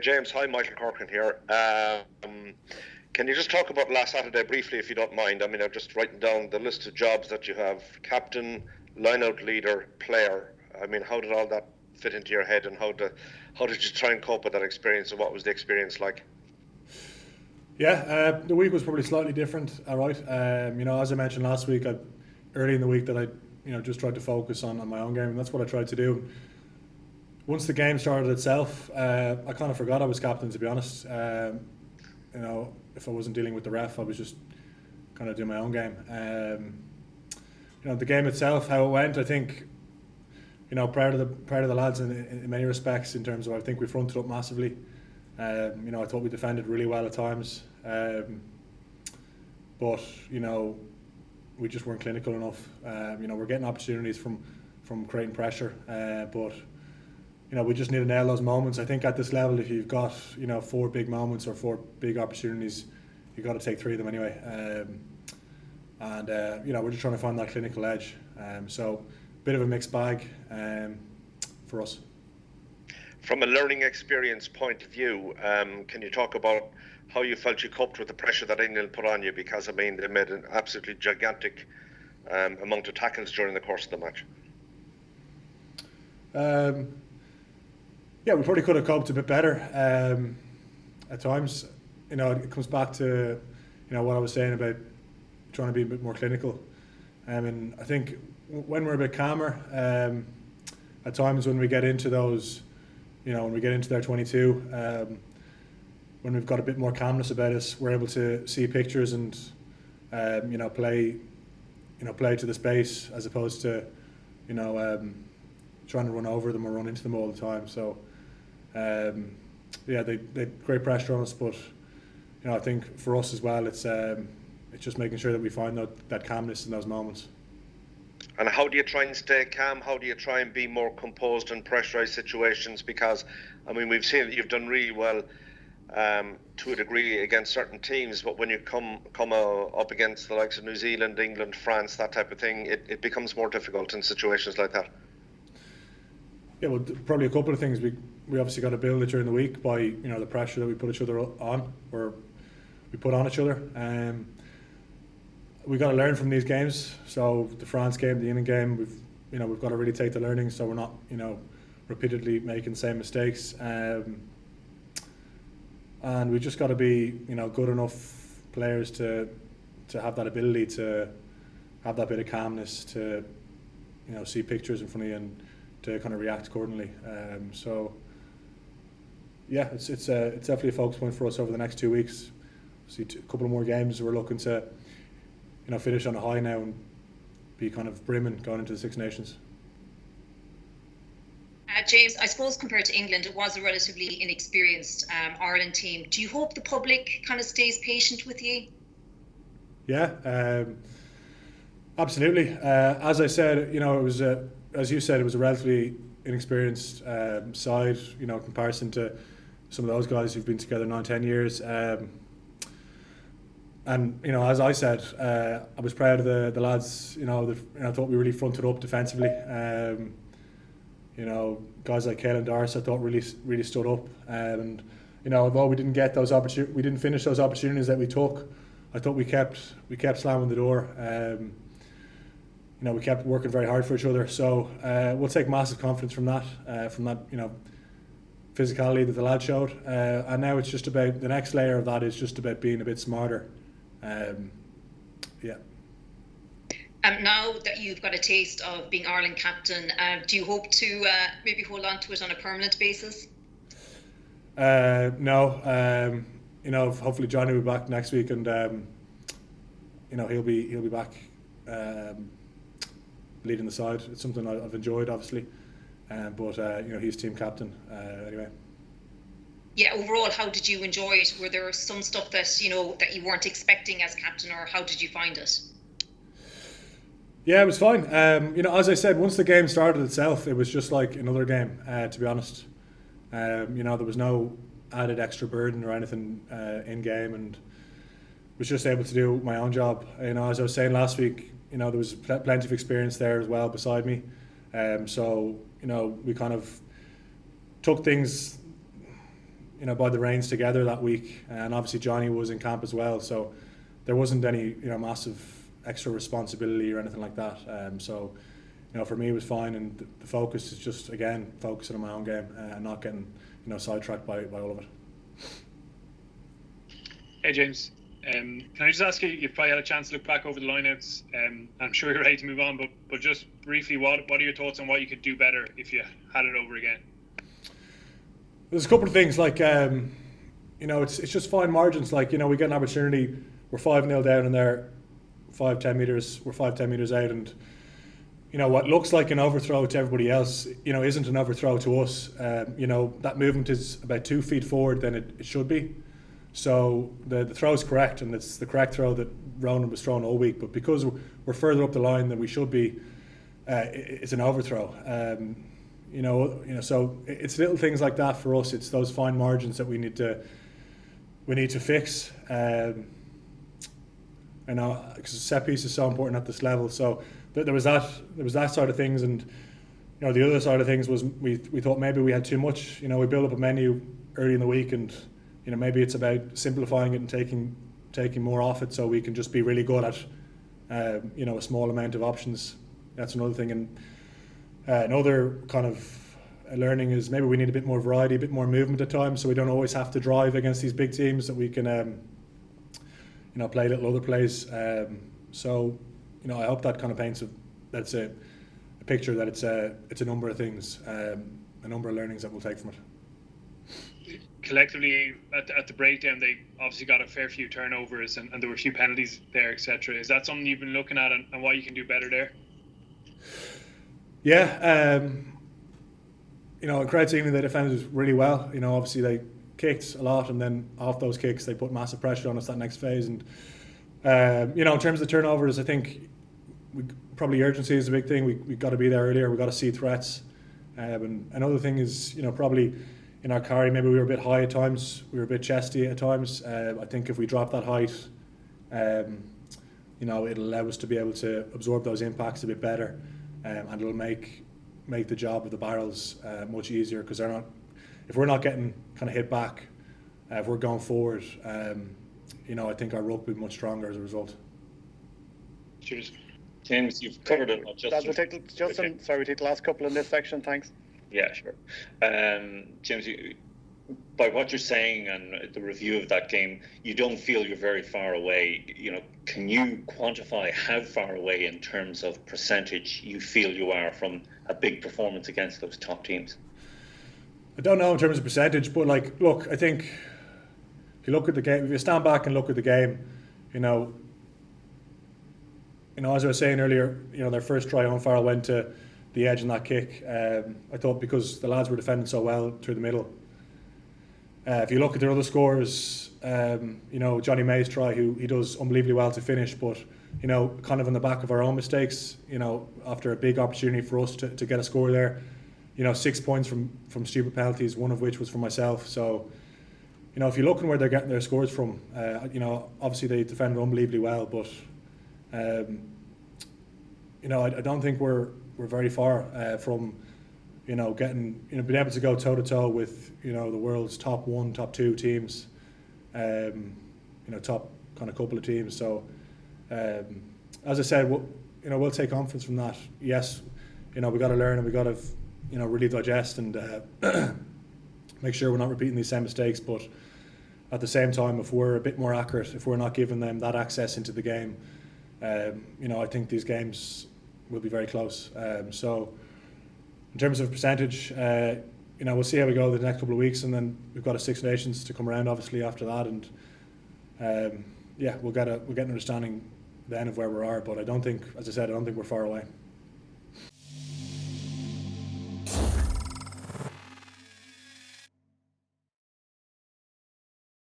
James, hi, Michael Corcoran here. Can you just talk about last Saturday briefly, if you don't mind? I mean, I'm just writing down the list of jobs that you have: captain, lineout leader, player. I mean, how did all that fit into your head, and how did you try and cope with that experience, and what was the experience like? Yeah, the week was probably slightly different. All right, as I mentioned last week, early in the week that I, just tried to focus on my own game, and that's what I tried to do. Once the game started itself, I kind of forgot I was captain. To be honest, if I wasn't dealing with the ref, I was just kind of doing my own game. The game itself, how it went, I think, proud of the lads in many respects, in terms of, I think we fronted up massively. I thought we defended really well at times, but we just weren't clinical enough. We're getting opportunities from creating pressure, but we just need to nail those moments. I think at this level, if you've got four big moments or four big opportunities, you've got to take three of them anyway. We're just trying to find that clinical edge. So, bit of a mixed bag for us. From a learning experience point of view, can you talk about how you felt you coped with the pressure that England put on you? Because, I mean, they made an absolutely gigantic amount of tackles during the course of the match. Yeah, we probably could have coped a bit better at times. It comes back to what I was saying about trying to be a bit more clinical. And I think when we're a bit calmer, at times when we get into those, when we get into their 22, when we've got a bit more calmness about us, we're able to see pictures and play to the space, as opposed to trying to run over them or run into them all the time. So they great pressure on us, but I think for us as well, it's just making sure that we find that calmness in those moments. And how do you try and stay calm? How do you try and be more composed in pressurised situations? Because, I mean, we've seen that you've done really well to a degree against certain teams, but when you come up against the likes of New Zealand, England, France, that type of thing, it becomes more difficult in situations like that. Yeah, well, probably a couple of things. We obviously got to build it during the week by the pressure that we put each other on, or we put on each other. We got to learn from these games. So the France game, the England game, we've got to really take the learnings, so we're not repeatedly making the same mistakes. And we just got to be good enough players to have that ability to have that bit of calmness, to see pictures in front of you and to kind of react accordingly. Yeah, it's definitely a focus point for us over the next 2 weeks. See a couple of more games. We're looking to finish on a high now and be kind of brimming going into the Six Nations. James, I suppose compared to England, it was a relatively inexperienced Ireland team. Do you hope the public kind of stays patient with you? Yeah, absolutely. As I said, it was as you said, it was a relatively inexperienced side, in comparison to some of those guys who've been together 9-10 years. And as I said, I was proud of the lads. I thought we really fronted up defensively. Guys like Caelan Darcy, I thought really stood up. And although we didn't get those we didn't finish those opportunities that we took, I thought we kept slamming the door. We kept working very hard for each other. So we'll take massive confidence from that physicality that the lads showed. And now it's just about the next layer of that is just about being a bit smarter. Yeah. Now that you've got a taste of being Ireland captain, do you hope to maybe hold on to it on a permanent basis? No. Hopefully Johnny will be back next week, and he'll be back leading the side. It's something I've enjoyed, obviously, but he's team captain anyway. Yeah, overall, how did you enjoy it? Were there some stuff that that you weren't expecting as captain, or how did you find it? Yeah, it was fine. As I said, once the game started itself, it was just like another game. To be honest, there was no added extra burden or anything in game, and was just able to do my own job. As I was saying last week, there was plenty of experience there as well beside me. So we kind of took things by the reins together that week, and obviously Johnny was in camp as well, so there wasn't any massive extra responsibility or anything like that. So for me it was fine, and the focus is just again focusing on my own game and not getting sidetracked by all of it. Hey James, can I just ask you? You've probably had a chance to look back over the lineouts. I'm sure you're ready to move on, but just briefly, what are your thoughts on what you could do better if you had it over again? There's a couple of things like it's just fine margins. Like we get an opportunity, we're 5-0 down in there, 5-10 meters, we're 5-10 meters out, and what looks like an overthrow to everybody else, isn't an overthrow to us. That movement is about 2 feet forward than it should be. So the throw is correct, and it's the correct throw that Ronan was throwing all week. But because we're further up the line than we should be, it's an overthrow. So it's little things like that for us. It's those fine margins that we need to fix. Because set piece is so important at this level. So there was that side of things, and the other side of things was we thought maybe we had too much. We built up a menu early in the week, and maybe it's about simplifying it and taking more off it, so we can just be really good at a small amount of options. That's another thing. And another kind of learning is maybe we need a bit more variety, a bit more movement at times, so we don't always have to drive against these big teams, that we can play little other plays. So I hope that kind of paints a picture that it's a number of things, a number of learnings that we'll take from it. Collectively, at the breakdown, they obviously got a fair few turnovers, and there were a few penalties there, etc. Is that something you've been looking at, and what you can do better there? Yeah, in Craig's evening they defended really well. Obviously they kicked a lot, and then off those kicks they put massive pressure on us that next phase. And in terms of the turnovers, I think probably urgency is a big thing. We got to be there earlier. We got to see threats. And another thing is probably in our carry, maybe we were a bit high at times. We were a bit chesty at times. I think if we drop that height, it'll allow us to be able to absorb those impacts a bit better, and it'll make the job of the barrels much easier, because if we're not getting kind of hit back, if we're going forward, I think our ruck will be much stronger as a result. Cheers. James, you've covered it. We'll take the last couple in this section, thanks. Yeah, sure. James, by what you're saying and the review of that game, you don't feel you're very far away. Can you quantify how far away in terms of percentage you feel you are from a big performance against those top teams? I don't know in terms of percentage, but look, I think if you look at the game, if you stand back and look at the game, as I was saying earlier, their first try on foul went to the edge in that kick. I thought because the lads were defending so well through the middle. If you look at their other scores, Johnny May's try, who he does unbelievably well to finish, but kind of in the back of our own mistakes. After a big opportunity for us to get a score there. 6 points from stupid penalties, one of which was from myself. So, if you look at where they're getting their scores from, obviously they defended unbelievably well, but I don't think we're very far from getting being able to go toe to toe with the world's top 1, top 2 teams, top kind of couple of teams. So as I said, we'll take confidence from that. Yes, we got to learn, and we got to really digest and make sure we're not repeating these same mistakes. But at the same time, if we're a bit more accurate, if we're not giving them that access into the game, I think these games will be very close. So in terms of percentage, we'll see how we go the next couple of weeks, and then we've got a Six Nations to come around obviously after that, and we'll get an understanding then of where we are. But I don't think, as I said, we're far away.